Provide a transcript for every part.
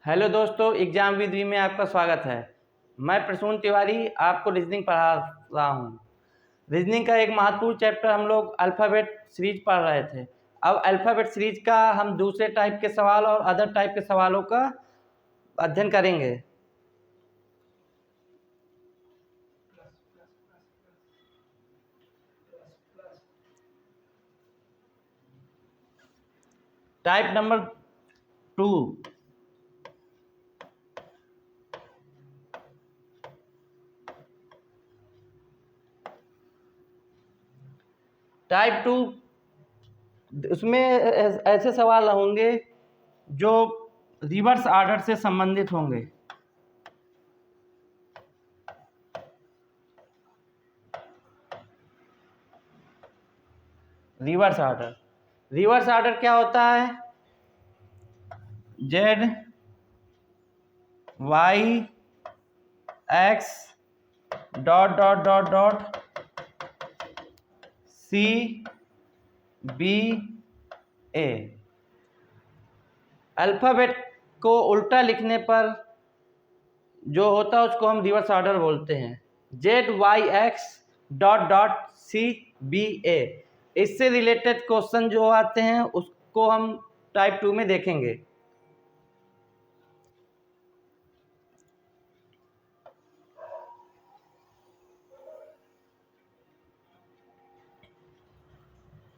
Hello दोस्तों, exam with we में आपका स्वागत है। मैं प्रसून तिवारी आपको रीजनिंग पढ़ा रहा हूँ। रीजनिंग का एक महत्वपूर्ण चैप्टर हम लोग अल्फ़ाबेट सीरीज पढ़ रहे थे। अब अल्फ़ाबेट सीरीज का हम दूसरे टाइप के सवाल और अदर टाइप के सवालों का अध्ययन करेंगे। टाइप नंबर 2, टाइप 2 उसमें ऐसे सवाल होंगे जो रिवर्स ऑर्डर से संबंधित होंगे। रिवर्स ऑर्डर क्या होता है? Z Y X dot dot dot dot C B A. Alphabet को उल्टा लिखने पर जो होता है उसको हम रिवर्स ऑर्डर बोलते हैं। Z Y X dot dot C B A. इससे रिलेटेड क्वेश्चन जो आते हैं उसको हम टाइप 2 में देखेंगे।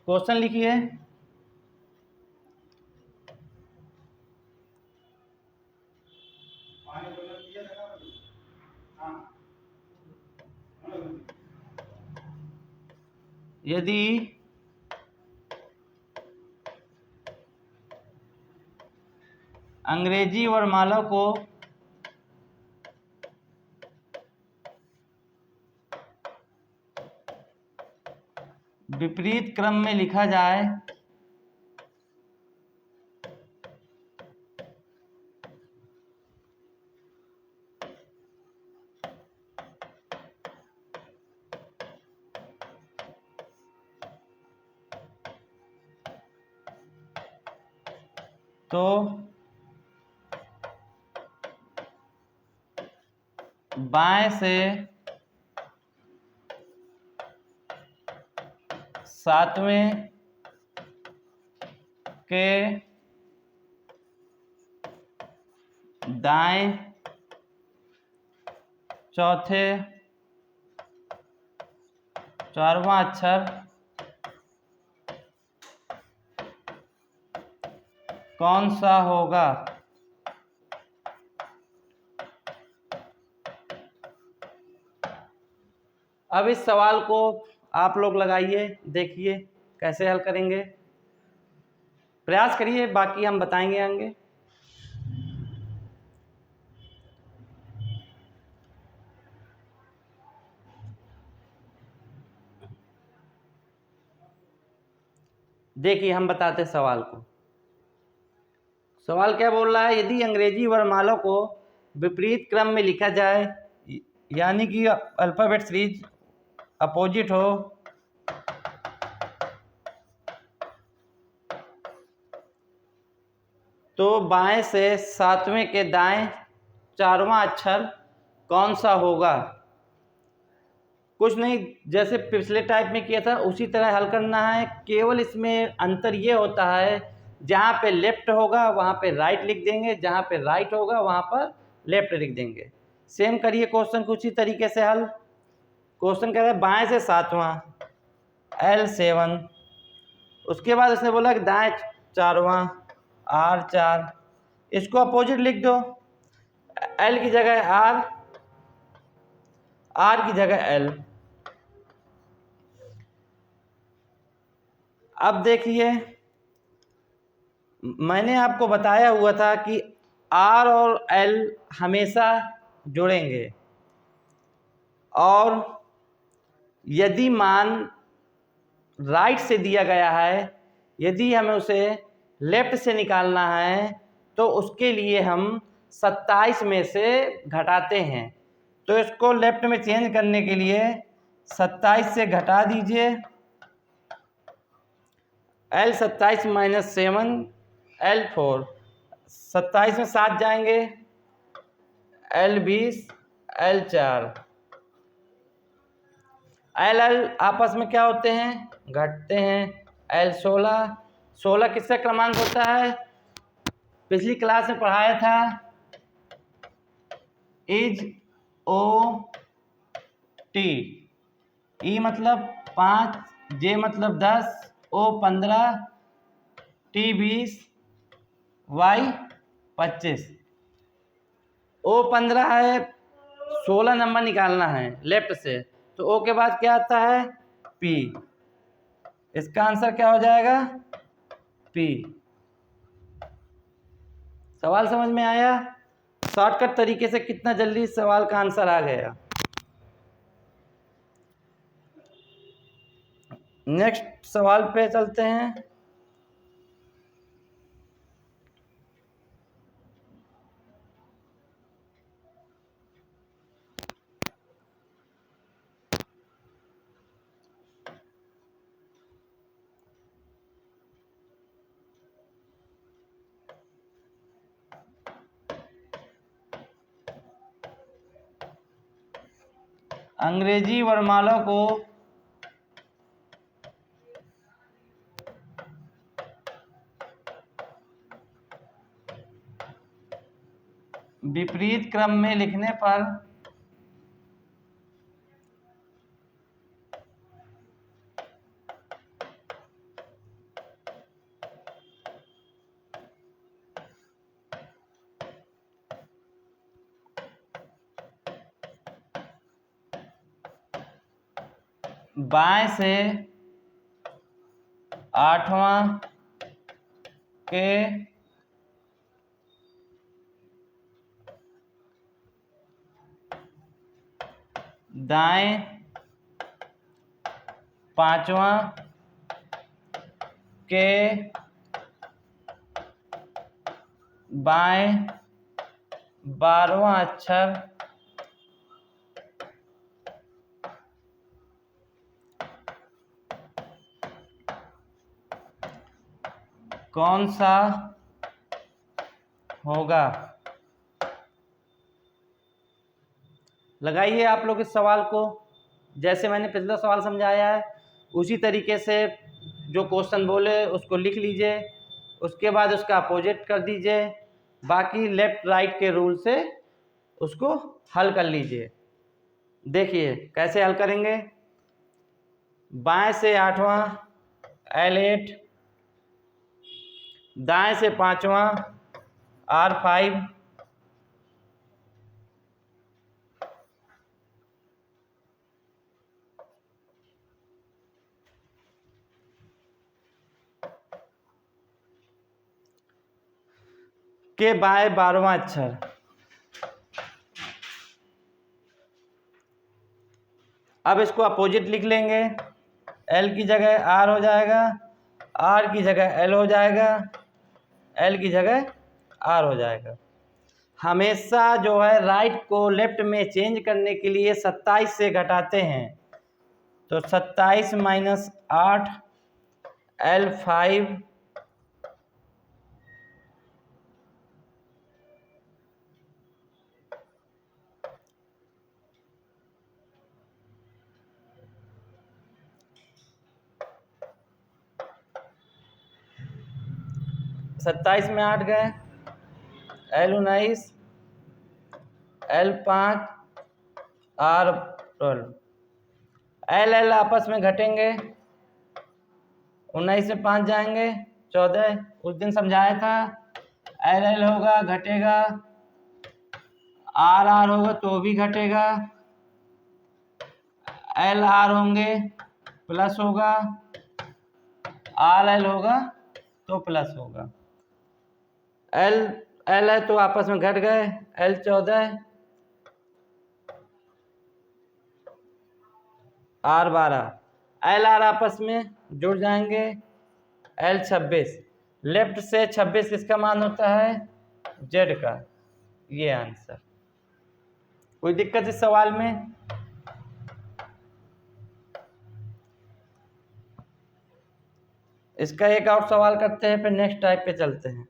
क्वेश्चन लिखिए। यदि अंग्रेजी वर्णमाला को विपरीत क्रम में लिखा जाए तो बाएं से सातवें के दाएं चौथे चारवां अक्षर कौन सा होगा? अब इस सवाल को आप लोग लगाइए, देखिए कैसे हल करेंगे। प्रयास करिए, बाकी हम बताएंगे आगे। देखिए हम बताते सवाल को। सवाल क्या बोल रहा है? यदि अंग्रेजी वर्णमाला को विपरीत क्रम में लिखा जाए, यानी कि अल्फ़ाबेट सीरीज अपोजिट हो, तो बाएं से सातवें के दाएं चारवां अक्षर कौन सा होगा? कुछ नहीं, जैसे पिछले टाइप में किया था उसी तरह हल करना है। केवल इसमें अंतर ये होता है, जहाँ पे लेफ्ट होगा वहाँ पे राइट लिख देंगे, जहाँ पे राइट होगा वहाँ पर लेफ्ट लिख देंगे। सेम करिए क्वेश्चन को उसी तरीके से हल। क्वेश्चन कह रहा है बाएं से सातवां L7, उसके बाद उसने बोला कि दाएं चारवां R4। इसको अपोजिट लिख दो, L की जगह R, R की जगह L। अब देखिए, मैंने आपको बताया हुआ था कि R और L हमेशा जुड़ेंगे, और यदि मान राइट से दिया गया है, यदि हमें उसे लेफ्ट से निकालना है तो उसके लिए हम 27 में से घटाते हैं। तो इसको लेफ्ट में चेंज करने के लिए 27 से घटा दीजिए। L 27 - 7 L4। 27 में 7 जाएंगे, L20 L4, L आपस में क्या होते हैं, घटते हैं। L16, 16 किसका क्रमांक होता है, पिछली क्लास में पढ़ाया था, इज ओ टी, ई मतलब 5, जे मतलब 10, ओ 15, टी 20, वाई 25। ओ 15 है, 16 नंबर निकालना है लेफ्ट से, तो ओ के बाद क्या आता है, पी। इसका आंसर क्या हो जाएगा, पी। सवाल समझ में आया, शॉर्टकट तरीके से कितना जल्दी सवाल का आंसर आ गया। नेक्स्ट सवाल पे चलते हैं। अंग्रेजी वर्णमाला को विपरीत क्रम में लिखने पर बाएं से 8वां के दाएं 5वां के बाएं 12वां अक्षर कौन सा होगा। लगाइए आप लोग इस सवाल को, जैसे मैंने पिछला सवाल समझाया है उसी तरीके से जो क्वेश्चन बोले उसको लिख लीजिए, उसके बाद उसका अपोजिट कर दीजिए, बाकी लेफ्ट राइट के रूल से उसको हल कर लीजिए। देखिए कैसे हल करेंगे। बाएं से 8वां L8, दाएं से 5वां R5, के बाएं 12वां अक्षर। अब इसको अपोजिट लिख लेंगे, L की जगह R हो जाएगा, R की जगह L हो जाएगा, L की जगह R हो जाएगा। हमेशा जो है राइट को लेफ्ट में चेंज करने के लिए 27 से घटाते हैं, तो 27 माइनस 8 L5 27 में 8 गए, L19 L5 R12, L आपस में घटेंगे, 19 में 5 जाएंगे 14, उस दिन समझाया था। L होगा घटेगा, R होगा तो भी घटेगा, LR होंगे प्लस होगा, RL होगा तो प्लस होगा। L है तो आपस में घट गए, L14 R12, LR आपस में जुड़ जाएंगे, L26। लेफ्ट से 26 किसका मान होता है, Z का। ये आंसर। कोई दिक्कत इस सवाल में। इसका एक और सवाल करते हैं, फिर नेक्स्ट टाइप पे चलते हैं।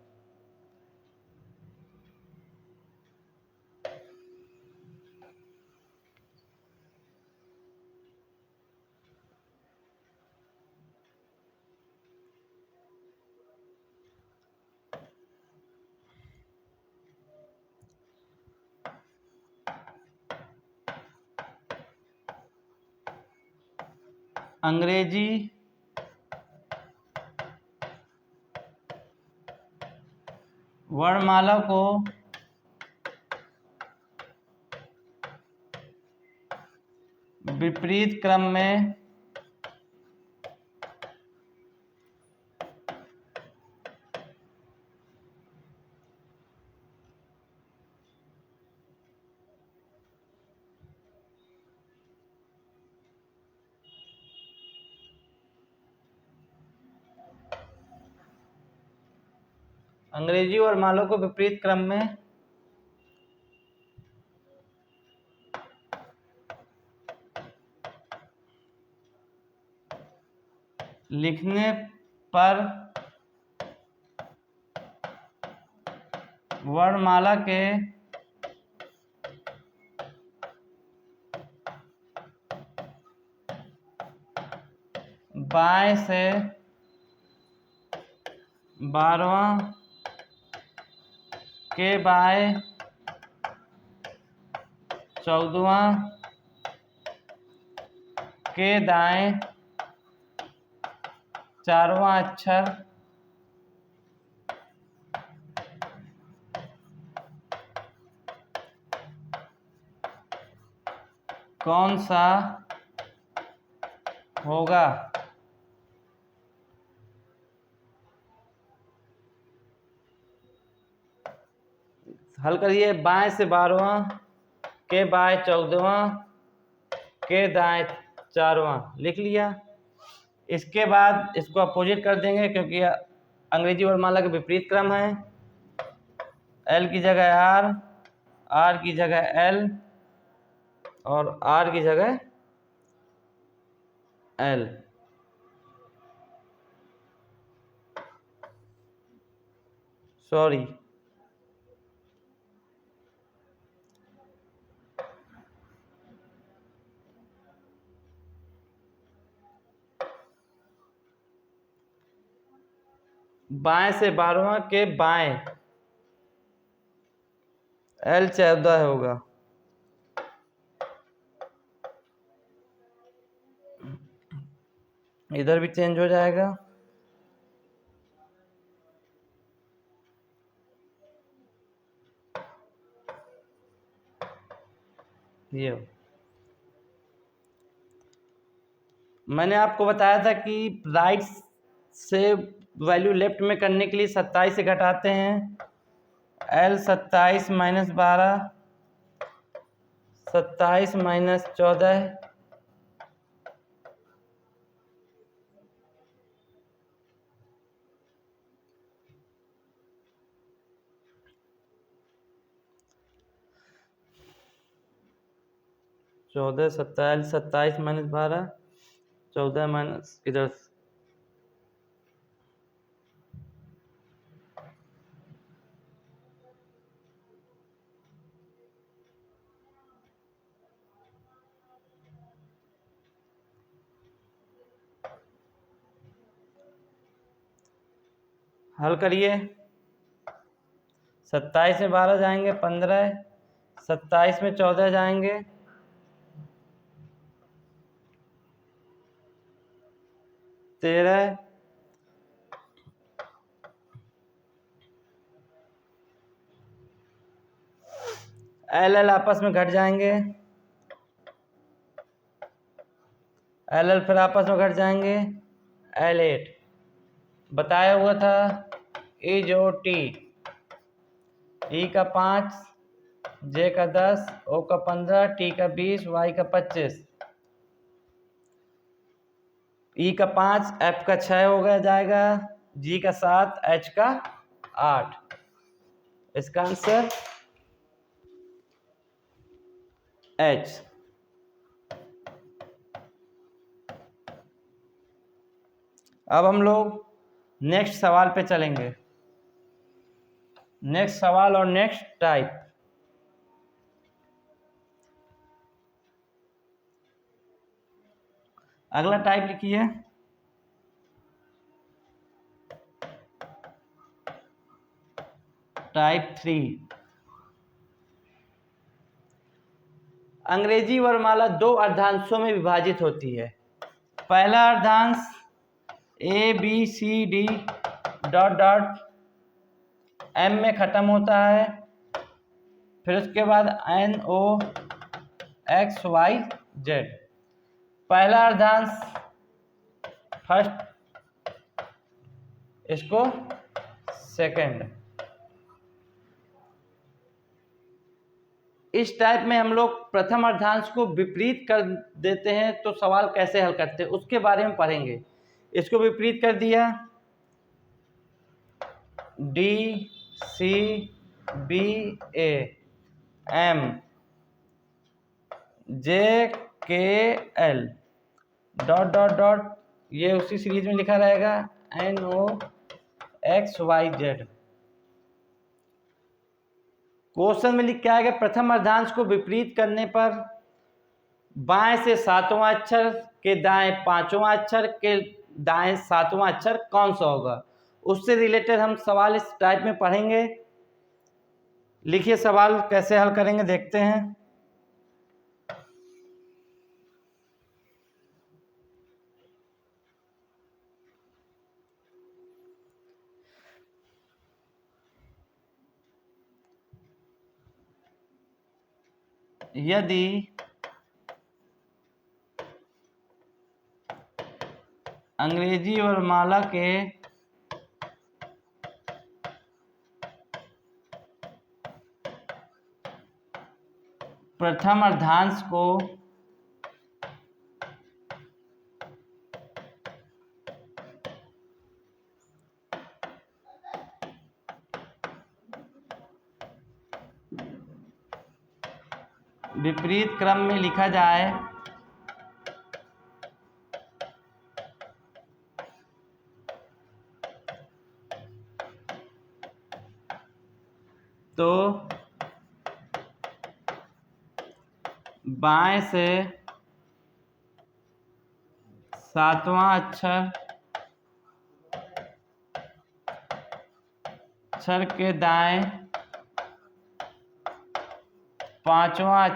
अंग्रेजी वर्णमाला को विपरीत क्रम में अंग्रेजी वर्णमाला को विपरीत क्रम में लिखने पर वर्णमाला के बाएं से 12वां के बाएं 14वां के दाएं 4वां अक्षर कौन सा होगा? हल करिए। बाएं से 12वां के बाएं 14वां के दाएं 4वां लिख लिया। इसके बाद इसको अपोजिट कर देंगे क्योंकि अंग्रेजी वर्णमाला के विपरीत क्रम है। एल की जगह आर, आर की जगह एल और आर की जगह एल। सॉरी, बाएं से 12वां के बाएं एल 14 होगा। इधर भी चेंज हो जाएगा। ये मैंने आपको बताया था कि राइट से वैल्यू लेफ्ट में करने के लिए 27 से घटाते हैं। एल 27 माइनस 12, 27 माइनस 14, चौदह 27 माइनस 12, 14 माइनस इधर हल करिए। 27 में 12 जाएंगे 15, 27 में 14 जाएंगे 13, एल एल आपस में घट जाएंगे, एल एल फिर आपस में घट जाएंगे, L8 बताया हुआ था इज ओ टी, ई का 5, जे का 10, ओ का 15, टी का 20, वाई का 25। ई का 5, एफ का 6 हो गया जाएगा, जी का 7, एच का 8। इसका आंसर एच। अब हम लोग नेक्स्ट सवाल पे चलेंगे। नेक्स्ट सवाल और नेक्स्ट टाइप। अगला टाइप लिखिए टाइप 3। अंग्रेजी वर्णमाला 2 अर्धांशों में विभाजित होती है। पहला अर्धांश ABCD डॉट डॉट M में ख़त्म होता है, फिर उसके बाद NOXYZ। पहला अर्धांश फर्स्ट, इसको सेकंड। इस टाइप में हम लोग प्रथम अर्धांश को विपरीत कर देते हैं तो सवाल कैसे हल करते हैं उसके बारे में पढ़ेंगे। इसको विपरीत कर दिया, DCBA MJKL dot dot dot, ये उसी सीरीज में लिखा रहेगा NOXYZ। क्वेश्चन में लिख के आएगा प्रथम अर्धांश को विपरीत करने पर बाएं से सातवां अक्षर के दाएं पांचवां अक्षर के दाएं सातवां अक्षर कौन सा होगा। उससे रिलेटेड हम सवाल इस टाइप में पढ़ेंगे। लिखिए सवाल कैसे हल करेंगे देखते हैं। यदि अंग्रेजी वर्णमाला के प्रथम अर्धांश को विपरीत क्रम में लिखा जाए तो बाएं से सातवां अक्षर के दाएं पांचवां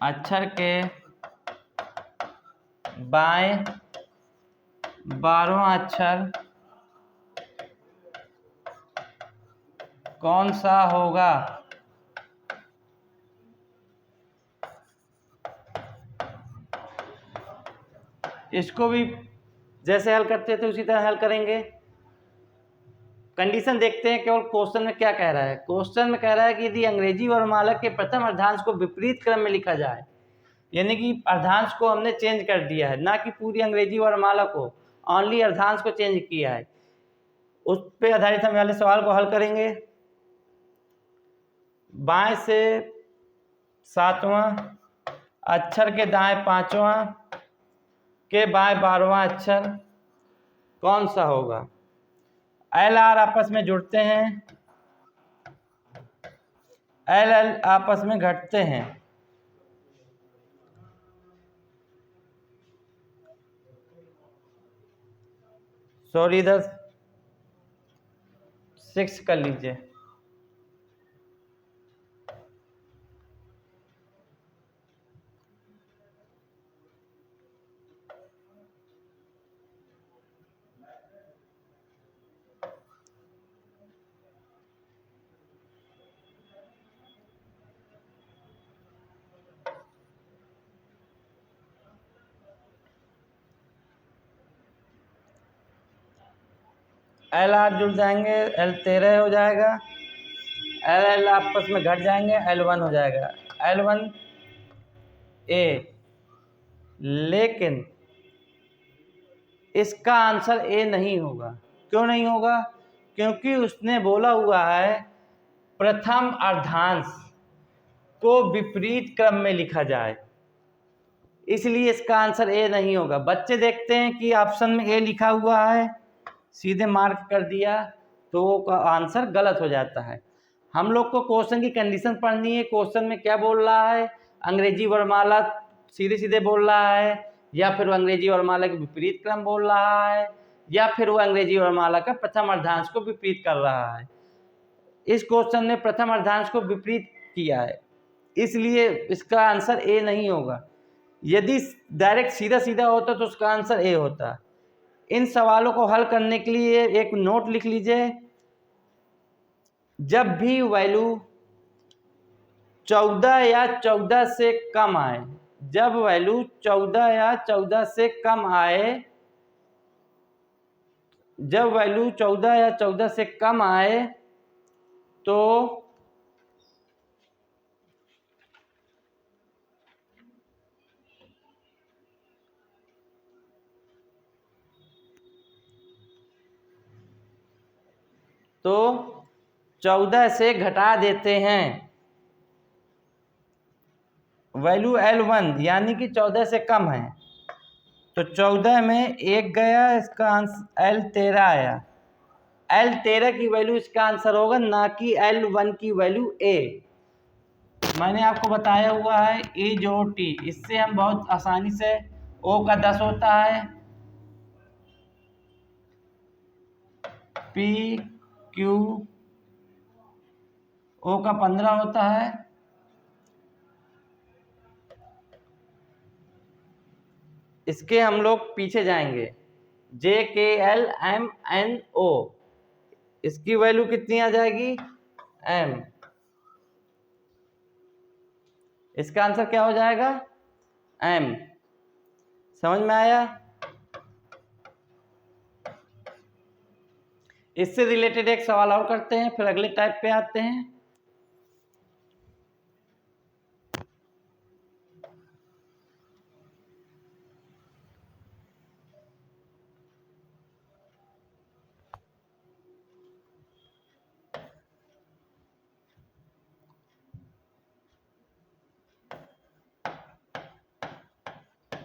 अक्षर के बाएं 12वां अक्षर कौन सा होगा। इसको भी जैसे हल करते थे उसी तरह हल करेंगे। कंडीशन देखते हैं केवल क्वेश्चन में क्या कह रहा है। क्वेश्चन में कह रहा है कि यदि अंग्रेजी वर्णमाला के प्रथम अर्धांश को विपरीत क्रम में लिखा जाए, यानी कि अर्धांश को हमने चेंज कर दिया है, ना कि पूरी अंग्रेजी वर्णमाला को, ओनली अर्धांश को चेंज किया है। उस पे आधारित हम वाले सवाल को हल करेंगे। बाएं से सातवां अक्षर के दाएं पांचवां के बाएं 12वां अक्षर कौन सा होगा। LR आपस में जुड़ते हैं, LL आपस में घटते हैं। सॉरी इधर 6 कर लीजिए। LR जुड़ जाएंगे, L 13 हो जाएगा, LL आपस में घट जाएंगे, L1 हो जाएगा, L1A। लेकिन इसका आंसर A नहीं होगा। क्यों नहीं होगा? क्योंकि उसने बोला हुआ है प्रथम अर्धांश को विपरीत क्रम में लिखा जाए, इसलिए इसका आंसर A नहीं होगा। बच्चे देखते हैं कि ऑप्शन में A लिखा हुआ है, सीधे मार्क कर दिया, तो का आंसर गलत हो जाता है। हम लोग को क्वेश्चन की कंडीशन पढ़नी है। क्वेश्चन में क्या बोल रहा है, अंग्रेजी वर्णमाला सीधे सीधे बोल रहा है, या फिर वो अंग्रेजी वर्णमाला के विपरीत क्रम बोल रहा है, या फिर वो अंग्रेजी वर्णमाला का प्रथम अर्धांश को विपरीत कर रहा है। इस क्वेश्चन ने प्रथम अर्धांश को विपरीत किया है। इसलिए इसका आंसर ए नहीं होगा। यदि डायरेक्ट सीधा सीधा होता तो उसका आंसर ए होता। इन सवालों को हल करने के लिए एक नोट लिख लीजिए। जब भी वैल्यू 14 या 14 से कम आए, जब वैल्यू 14 या 14 से कम आए, जब वैल्यू 14 या 14 से कम आए तो 14 से घटा देते हैं। वैल्यू L1 यानी कि 14 से कम है, तो 14 में 1 गया, इसका आंसर L13 आया। L13 की वैल्यू इसका आंसर होगा, ना कि L1 की वैल्यू A। मैंने आपको बताया हुआ है A जोड़ T, इससे हम बहुत आसानी से O का 10 होता है, P Q O का 15 होता है, इसके हम लोग पीछे जाएंगे। J K L M N O, इसकी वैल्यू कितनी आ जाएगी? M। इसका आंसर क्या हो जाएगा? M। समझ में आया? इससे रिलेटेड एक सवाल और करते हैं, फिर अगले टाइप पे आते हैं।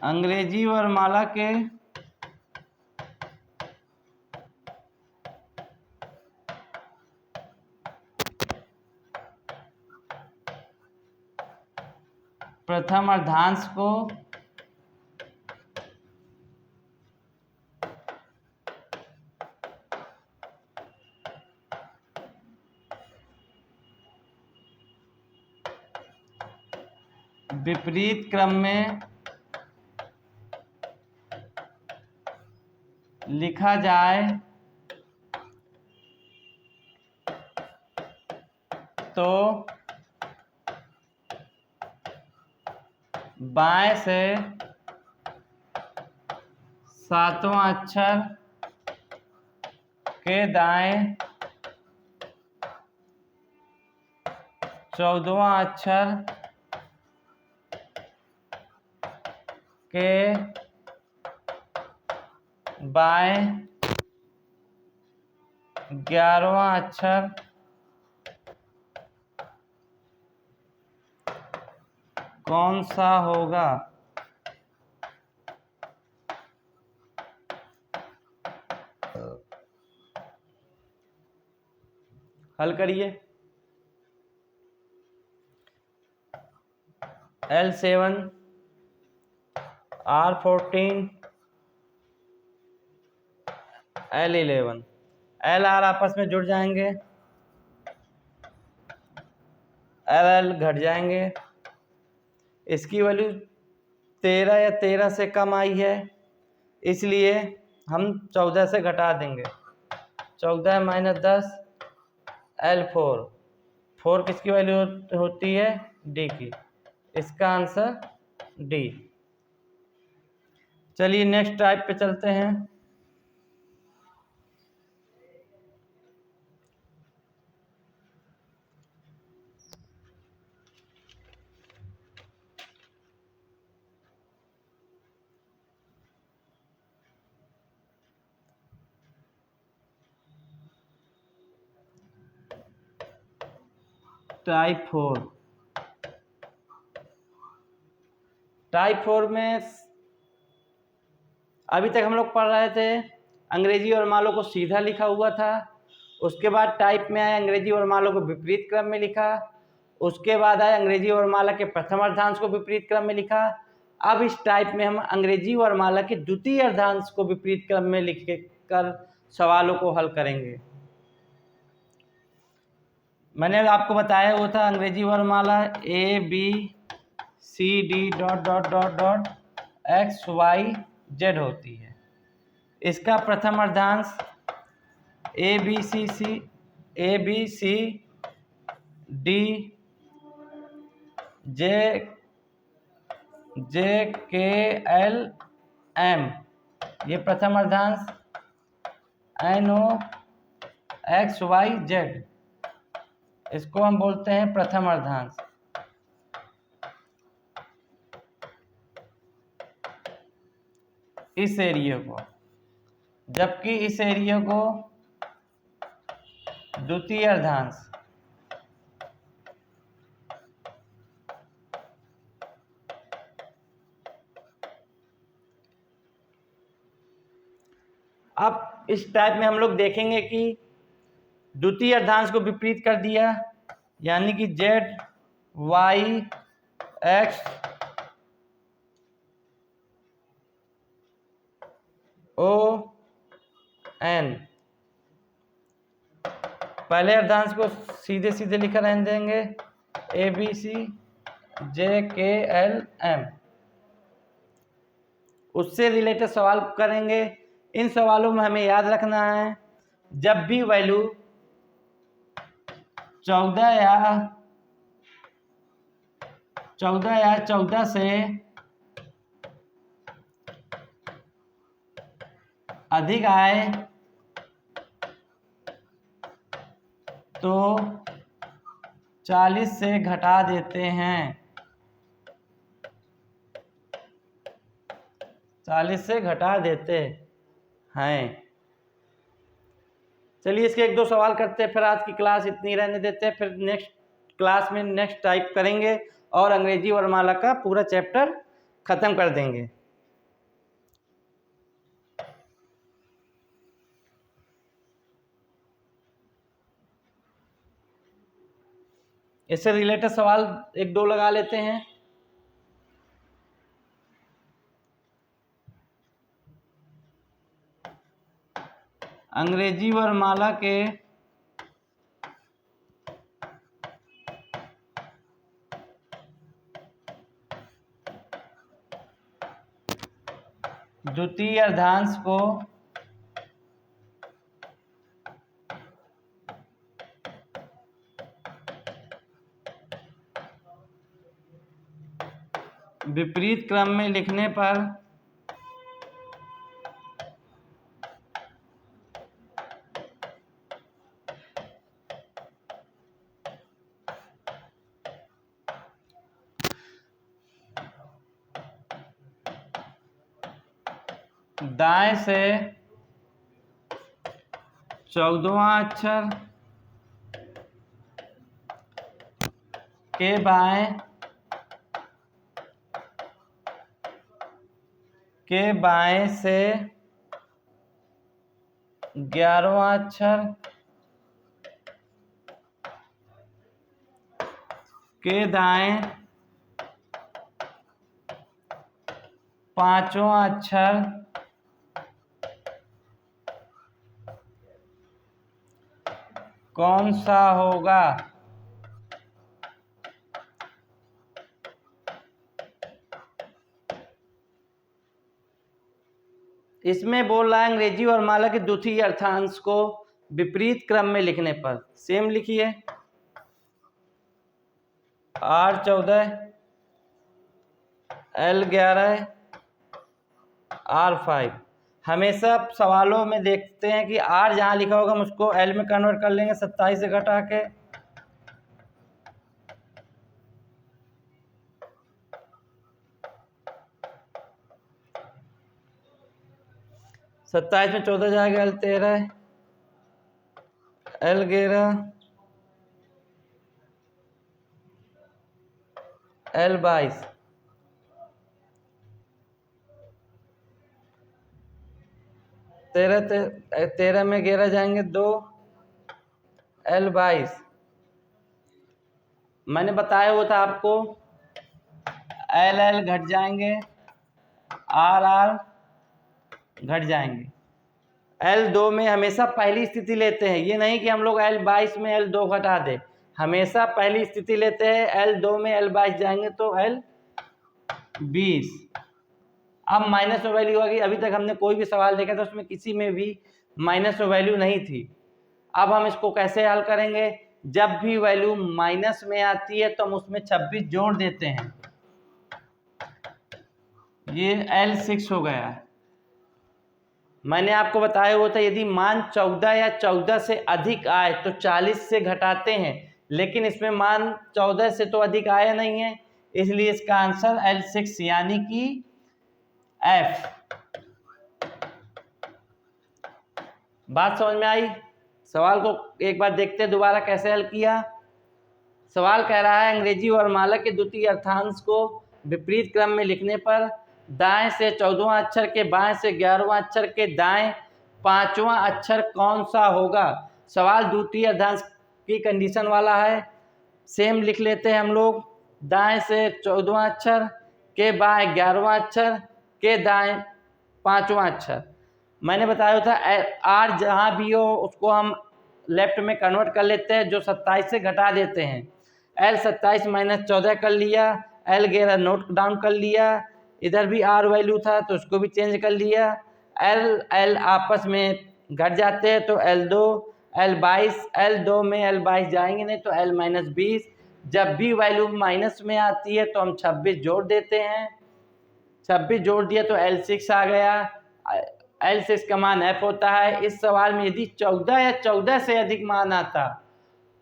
अंग्रेजी वर्णमाला के प्रथम अर्धांश को विपरीत क्रम में लिखा जाए तो बाएं से सातवां अक्षर के दाएं 14वां अक्षर के बाएं 11वां अक्षर कौन सा होगा? हल करिए। L7 R14 L11 L R आपस में जुड़ जाएंगे, L L घट जाएंगे। इसकी वैल्यू 13 या 13 से कम आई है, इसलिए हम 14 से घटा देंगे। 14 माइनस 10 L4, 4 किसकी वैल्यू होती है? D की। इसका आंसर D। चलिए नेक्स्ट टाइप पे चलते हैं। टाइप 4। टाइप 4 में अभी तक हम लोग पढ़ रहे थे अंग्रेजी वर्णमालों को सीधा लिखा हुआ था, उसके बाद टाइप में आया अंग्रेजी वर्णमालों को विपरीत क्रम में लिखा, उसके बाद आया अंग्रेजी वर्णमाला के प्रथम अर्धांश को विपरीत क्रम में लिखा। अब इस टाइप में हम अंग्रेजी वर्णमाला के द्वितीय अर्धांश को विपरीत क्रम में लिख कर सवालों को हल करेंगे। मैंने आपको बताया वो था अंग्रेजी वर्णमाला ABCD ... होती है। इसका प्रथम अर्धांश ABCDJKLM, ये प्रथम अर्धांश NOXYZ, इसको हम बोलते हैं प्रथम अर्धांश। इस एरिया को, जबकि इस एरिया को द्वितीय अर्धांश। अब इस टाइप में हम लोग देखेंगे कि द्वितीय अर्धांश को विपरीत कर दिया, यानी कि Z, Y, X, O, N। पहले अर्धांश को सीधे सीधे लिखा रहने देंगे ABCJKLM। उससे रिलेटेड सवाल करेंगे। इन सवालों में हमें याद रखना है, जब भी वैल्यू 14 या 14 से अधिक आए तो 40 से घटा देते हैं, 40 से घटा देते हैं। चलिए इसके एक दो सवाल करते हैं, फिर आज की क्लास इतनी रहने देते हैं। फिर नेक्स्ट क्लास में नेक्स्ट टाइप करेंगे और अंग्रेजी वर्णमाला का पूरा चैप्टर खत्म कर देंगे। इससे रिलेटेड सवाल एक दो लगा लेते हैं। अंग्रेजी वर्णमाला के द्वितीय अर्धांश को विपरीत क्रम में लिखने पर दाएं से 14वां अक्षर के बाएं से 11वां अक्षर के दाएं 5वां अक्षर कौन सा होगा? इसमें बोल रहा है अंग्रेजी वर्णमाला के द्वितीय अर्थांश को विपरीत क्रम में लिखने पर। सेम लिखिए, R14, L11, R5। हमेशा सवालों में देखते हैं कि R जहाँ लिखा होगा हम उसको L में कन्वर्ट कर लेंगे 27 से घटा के। सत्ताईस में 14 जाएगा, L13, L11, L22। 13 में 11 जाएंगे 2, L22। मैंने बताया हुआ था आपको, L घट जाएंगे, R घट जाएंगे। L2 में हमेशा पहली स्थिति लेते हैं, ये नहीं कि हम लोग L22 में L2 घटा दें। हमेशा पहली स्थिति लेते हैं, L 2 में L 22 जाएंगे तो L 20। अब माइनस में वैल्यू आ गई। अभी तक हमने कोई भी सवाल देखा था उसमें किसी में भी माइनस में वैल्यू नहीं थी। अब हम इसको कैसे हल करेंगे? जब भी वैल्यू माइनस में आती है तो हम उसमें 26 जोड़ देते हैं। ये L6 हो गया। मैंने आपको बताया हुआ था यदि मान 14 या 14 से अधिक आए तो 40 से घटाते हैं, लेकिन इसमें मान 14 से तो अधिक आया नहीं है, इसलिए इसका आंसर L6 यानी कि F। बात समझ में आई? सवाल को एक बार देखते हैं दोबारा कैसे हल किया। सवाल कह रहा है अंग्रेजी वर्णमाला के द्वितीय अर्थांश को विपरीत क्रम में लिखने पर दाएं से 14वां अक्षर के बाएं से 11वां अक्षर के दाएं 5वां अक्षर कौन सा होगा। सवाल द्वितीय अर्थांश की कंडीशन वाला है। सेम लिख लेते हैं हम लोग। दाएं से 14वां अक्षर के बाएं 11वां अक्षर के दाएं 5वां अक्षर। मैंने बताया था आर जहाँ भी हो उसको हम लेफ्ट में कन्वर्ट कर लेते हैं, जो 27 से घटा देते हैं। L 27 माइनस 14 कर लिया, L 11 नोट डाउन कर लिया, इधर भी R वैल्यू था तो उसको भी चेंज कर लिया। L आपस में घट जाते हैं तो L2 L 22, L2 में L 22 जाएंगे नहीं तो L माइनस 20। जब भी वैल्यू माइनस में आती है तो हम 26 जोड़ देते हैं। 26 जोड़ दिया तो L6 आ गया। L6 का मान F होता है। इस सवाल में यदि 14 या 14 से अधिक मान आता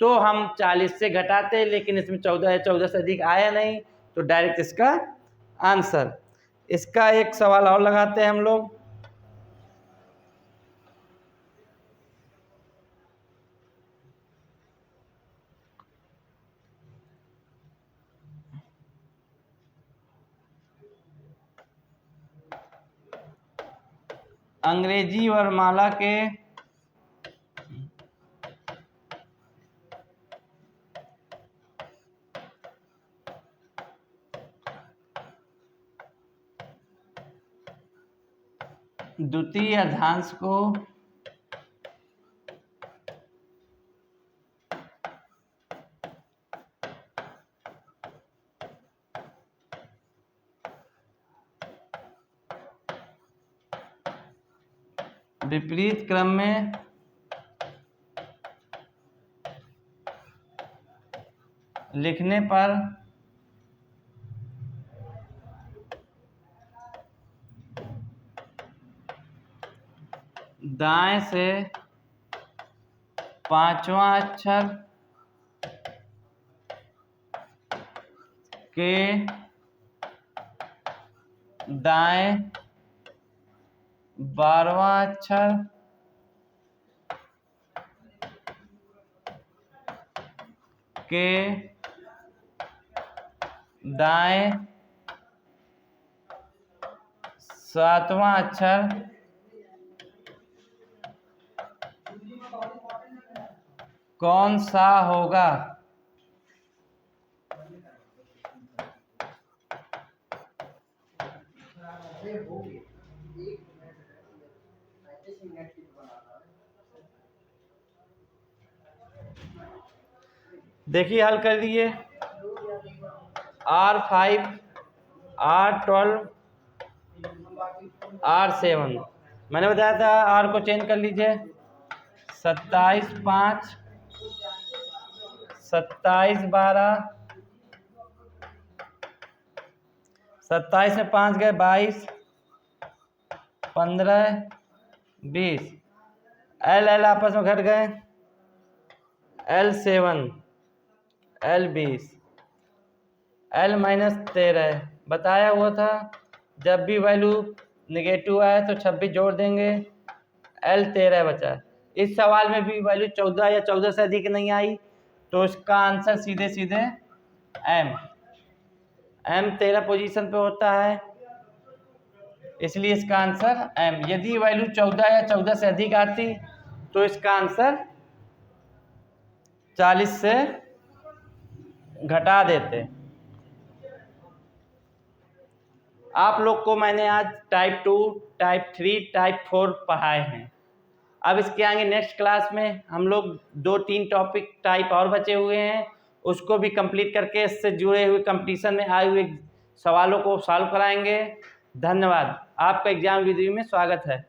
तो हम 40 से घटाते, लेकिन इसमें 14 या 14 से अधिक आया नहीं तो डायरेक्ट इसका आंसर। इसका एक सवाल और लगाते हैं हम लोग। अंग्रेजी वर्णमाला के द्वितीय अर्धांश को विपरीत क्रम में लिखने पर दाएं से 5वां अक्षर के दाएं 12वां अक्षर के दाएं 7वां अक्षर कौन सा होगा। देखिए हल कर लिए। R5 R12 R7 मैंने बताया था R को चेंज कर लीजिए। 27 5 27 12 27 में 5 गए 22 15 20। L आपस में घट गए। L7 L20 L माइनस 13 बताया हुआ था। जब भी वैल्यू निगेटिव आए तो 26 जोड़ देंगे। L13 बचा। इस सवाल में भी वैल्यू 14 या 14 से अधिक नहीं आई तो इसका आंसर सीधे सीधे M 13 पोजीशन पे होता है, इसलिए इसका आंसर M। यदि वैल्यू 14 या 14 से अधिक आती तो इसका आंसर 40 से घटा देते। आप लोग को मैंने आज टाइप 2, टाइप 3, टाइप 4 पढ़ाए हैं। अब इसके आगे नेक्स्ट क्लास में हम लोग 2-3 टॉपिक टाइप और बचे हुए हैं, उसको भी कंप्लीट करके इससे जुड़े हुए कंपटीशन में आए हुए सवालों को सॉल्व कराएंगे। धन्यवाद। आपका एग्जाम रिव्यू में स्वागत है।